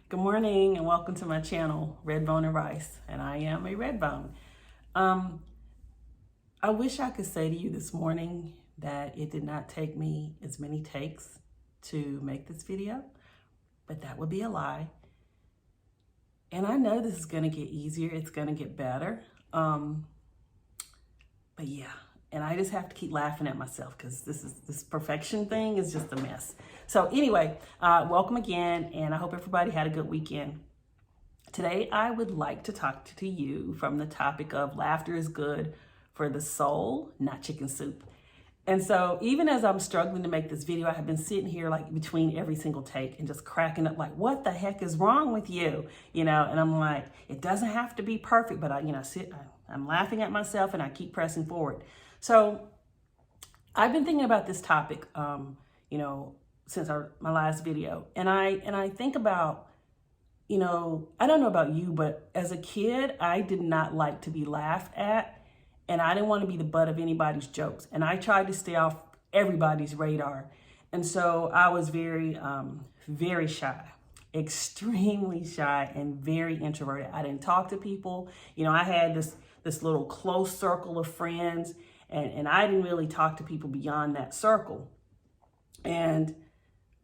Good morning and welcome to my channel, Red Bone and Rice, and I am a red bone. I wish I could say to you this morning that it did not take me as many takes to make this video, but that would be a lie. And I know this is gonna get easier, it's gonna get better. But yeah, and I just have to keep laughing at myself because this perfection thing is just a mess. So anyway, welcome again, and I hope everybody had a good weekend. Today, I would like to talk to you from the topic of laughter is good for the soul, not chicken soup. And so even as I'm struggling to make this video, I have been sitting here like between every single take and just cracking up like, what the heck is wrong with you? And I'm like, it doesn't have to be perfect, but I'm laughing at myself and I keep pressing forward. So I've been thinking about this topic, since my last video. And I think about, I don't know about you, but as a kid, I did not like to be laughed at. And I didn't want to be the butt of anybody's jokes. And I tried to stay off everybody's radar. And so I was very, very shy, extremely shy and very introverted. I didn't talk to people. I had this little close circle of friends, and I didn't really talk to people beyond that circle. And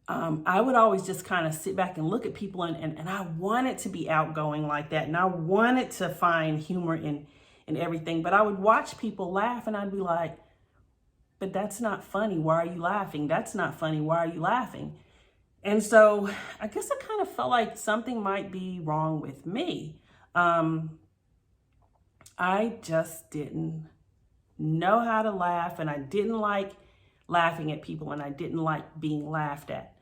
I would always just kind of sit back and look at people, and I wanted to be outgoing like that. And I wanted to find humor in everything, but I would watch people laugh and I'd be like, but that's not funny. Why are you laughing? That's not funny. Why are you laughing? And so I guess I kind of felt like something might be wrong with me. I just didn't know how to laugh, and I didn't like laughing at people, and I didn't like being laughed at.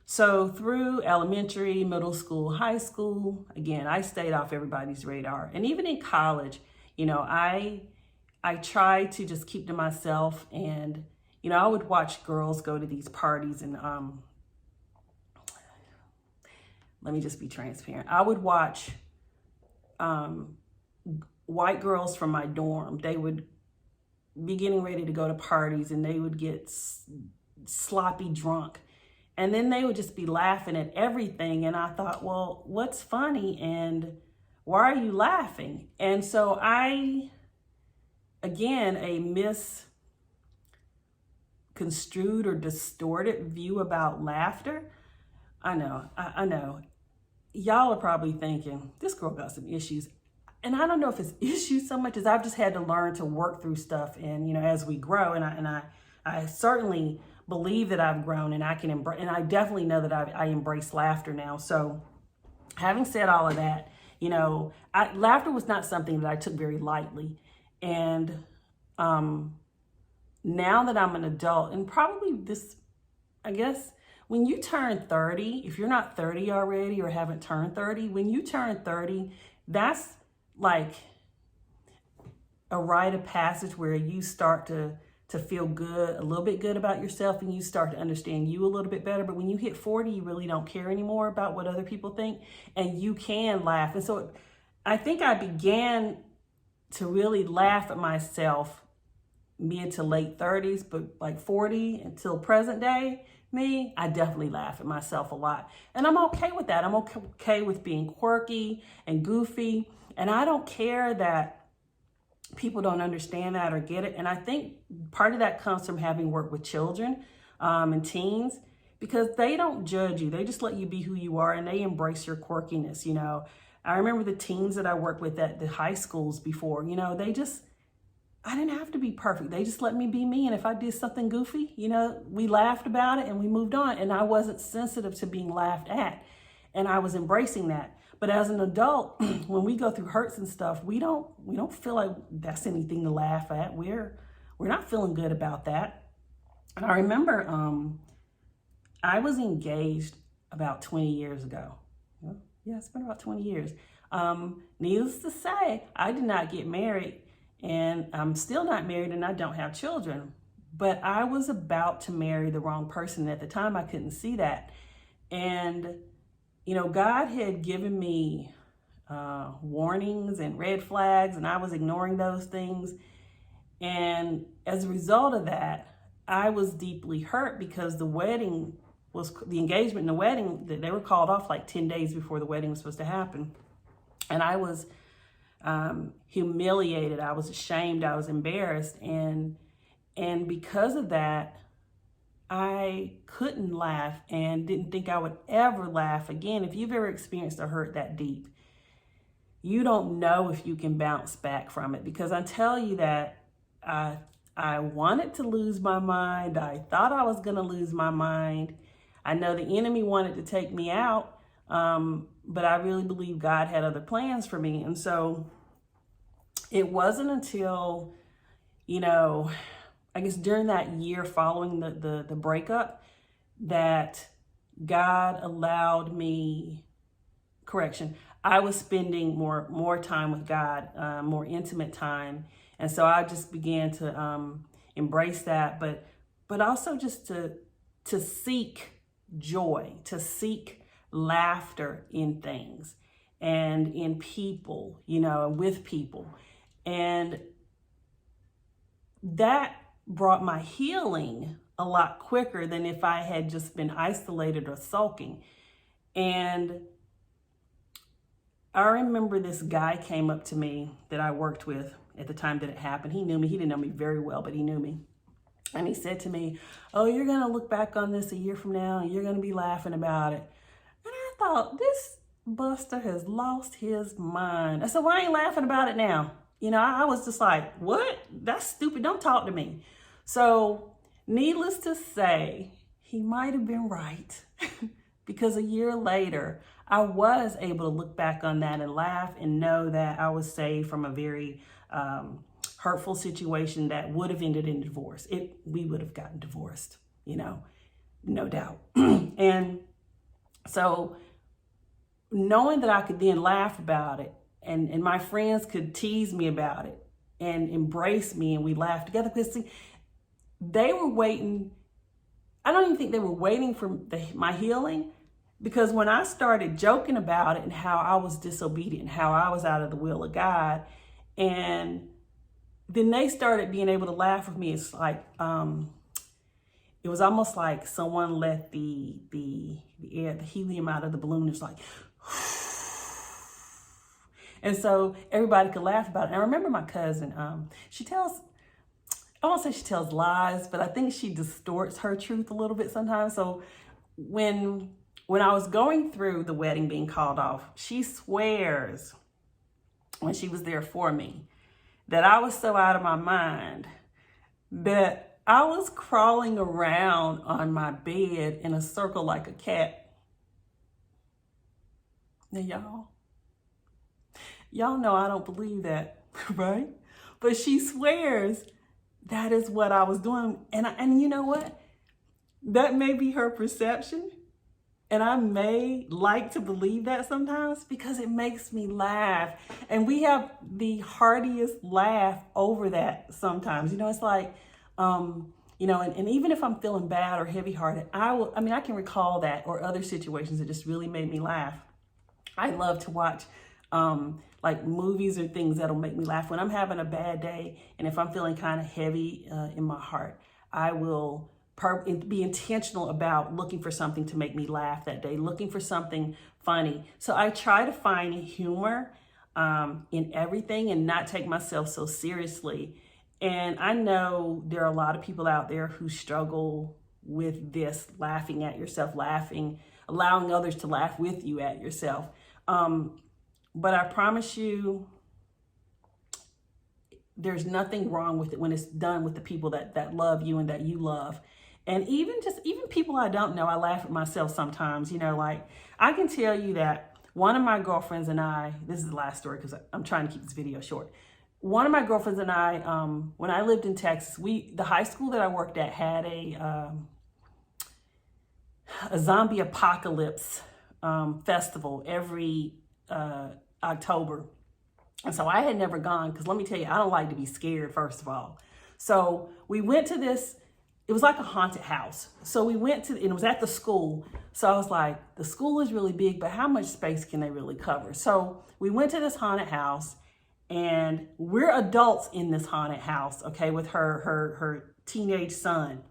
So through elementary, middle school, high school, again, I stayed off everybody's radar. And even in college, I tried to just keep to myself, and, I would watch girls go to these parties, and let me just be transparent. I would watch white girls from my dorm. They would be getting ready to go to parties, and they would get sloppy drunk. And then they would just be laughing at everything. And I thought, well, what's funny? And why are you laughing? And so again, a misconstrued or distorted view about laughter. I know. Y'all are probably thinking, this girl got some issues. And I don't know if it's issues so much as I've just had to learn to work through stuff. And, as we grow, and I certainly believe that I've grown, and I can embrace, and I definitely know that I embrace laughter now. So having said all of that, laughter was not something that I took very lightly. And now that I'm an adult, and probably I guess, when you turn 30, if you're not 30 already or haven't turned 30, when you turn 30, that's like a rite of passage where you start to feel good, a little bit good about yourself, and you start to understand you a little bit better. But when you hit 40, you really don't care anymore about what other people think, and you can laugh. And so I think I began to really laugh at myself mid to late 30s, but like 40 until present day me, I definitely laugh at myself a lot. And I'm okay with that. I'm okay with being quirky and goofy. And I don't care that people don't understand that or get it. And I think part of that comes from having worked with children and teens, because they don't judge you. They just let you be who you are, and they embrace your quirkiness. I remember the teens that I worked with at the high schools before, I didn't have to be perfect. They just let me be me. And if I did something goofy, we laughed about it and we moved on. And I wasn't sensitive to being laughed at. And I was embracing that. But as an adult, when we go through hurts and stuff, we don't feel like that's anything to laugh at. We're not feeling good about that. And I remember I was engaged about 20 years ago. Yeah, it's been about 20 years. Needless to say, I did not get married, and I'm still not married, and I don't have children. But I was about to marry the wrong person. At the time, I couldn't see that. And God had given me warnings and red flags, and I was ignoring those things. And as a result of that, I was deeply hurt because the wedding the engagement and the wedding, that they were called off like 10 days before the wedding was supposed to happen. And I was humiliated. I was ashamed. I was embarrassed. And because of that, I couldn't laugh and didn't think I would ever laugh again. If you've ever experienced a hurt that deep, you don't know if you can bounce back from it, because I tell you that I wanted to lose my mind. I thought I was going to lose my mind. I know the enemy wanted to take me out, but I really believe God had other plans for me. And so it wasn't until, I guess during that year following the breakup, that God allowed me, I was spending more time with God, more intimate time. And so I just began to embrace that, but also just to seek joy, to seek laughter in things and in people, with people. And that brought my healing a lot quicker than if I had just been isolated or sulking. And I remember this guy came up to me that I worked with at the time that it happened. He knew me. He didn't know me very well, but he knew me. And he said to me, "Oh, you're going to look back on this a year from now and you're going to be laughing about it." And I thought, this Buster has lost his mind. I said, "Well, I ain't laughing about it now." I was just like, what? That's stupid. Don't talk to me. So needless to say, he might have been right because a year later, I was able to look back on that and laugh and know that I was saved from a very hurtful situation that would have ended in divorce. We would have gotten divorced, no doubt. And so knowing that I could then laugh about it, and my friends could tease me about it and embrace me, and we laughed together, because they were waiting. I don't even think they were waiting for my healing, because when I started joking about it and how I was disobedient, how I was out of the will of God, and then they started being able to laugh with me. It's like, it was almost like someone let the air, the helium out of the balloon. It's like, and so everybody could laugh about it. And I remember my cousin, I won't say she tells lies, but I think she distorts her truth a little bit sometimes. So when I was going through the wedding being called off, she swears, when she was there for me, that I was so out of my mind that I was crawling around on my bed in a circle like a cat. Now, y'all know I don't believe that, right? But she swears that is what I was doing. And you know what? That may be her perception. And I may like to believe that sometimes, because it makes me laugh. And we have the heartiest laugh over that sometimes. It's like, and even if I'm feeling bad or heavy-hearted, I can recall that or other situations that just really made me laugh. I love to watch like movies or things that'll make me laugh. When I'm having a bad day and if I'm feeling kind of heavy in my heart, I will be intentional about looking for something to make me laugh that day, looking for something funny. So I try to find humor in everything and not take myself so seriously. And I know there are a lot of people out there who struggle with this, laughing at yourself, allowing others to laugh with you at yourself. But I promise you, there's nothing wrong with it when it's done with the people that love you and that you love. And even people I don't know, I laugh at myself sometimes. Like, I can tell you that one of my girlfriends and I, this is the last story because I'm trying to keep this video short. One of my girlfriends and I, when I lived in Texas, the high school that I worked at had a zombie apocalypse festival every October. And so I had never gone, because let me tell you, I don't like to be scared, first of all. So we went to this, it was like a haunted house. So we went to, and it was at the school. So I was like, the school is really big, but how much space can they really cover? So we went to this haunted house, and we're adults in this haunted house, okay, with her teenage son.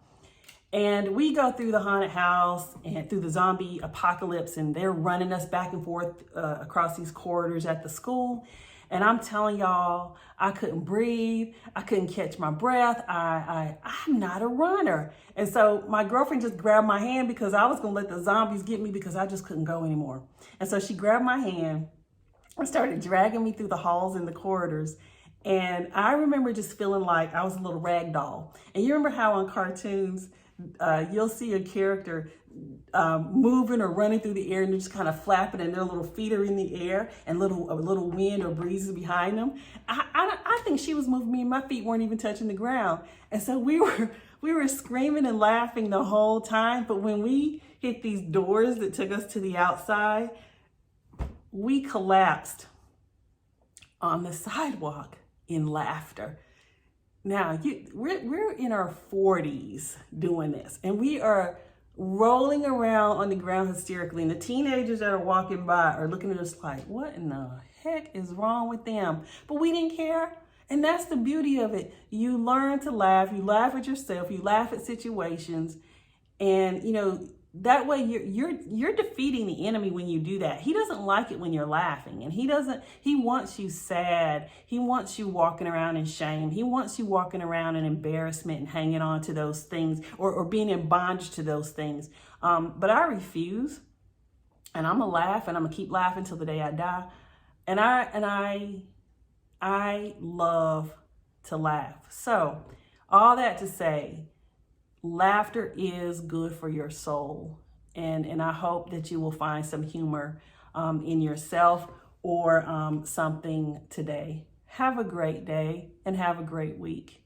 And we go through the haunted house and through the zombie apocalypse, and they're running us back and forth across these corridors at the school. And I'm telling y'all, I couldn't breathe. I couldn't catch my breath. I'm not a runner. And so my girlfriend just grabbed my hand because I was going to let the zombies get me because I just couldn't go anymore. And so she grabbed my hand and started dragging me through the halls and the corridors. And I remember just feeling like I was a little rag doll. And you remember how on cartoons, you'll see a character moving or running through the air and they're just kind of flapping and their little feet are in the air and a little wind or breeze is behind them. I think she was moving me and my feet weren't even touching the ground. And so we were screaming and laughing the whole time. But when we hit these doors that took us to the outside, we collapsed on the sidewalk in laughter. Now, we're in our 40s doing this, and we are rolling around on the ground hysterically, and the teenagers that are walking by are looking at us like, what in the heck is wrong with them? But we didn't care, and that's the beauty of it. You learn to laugh. You laugh at yourself. You laugh at situations, and, you know, that way you're defeating the enemy when you do that. He doesn't like it when you're laughing, and he wants you sad. He wants you walking around in shame. He wants you walking around in embarrassment and hanging on to those things or being in bondage to those things. But I refuse, and I'm gonna laugh, and I'm gonna keep laughing till the day I die. And I love to laugh. So all that to say, laughter is good for your soul. And I hope that you will find some humor in yourself or something today. Have a great day and have a great week.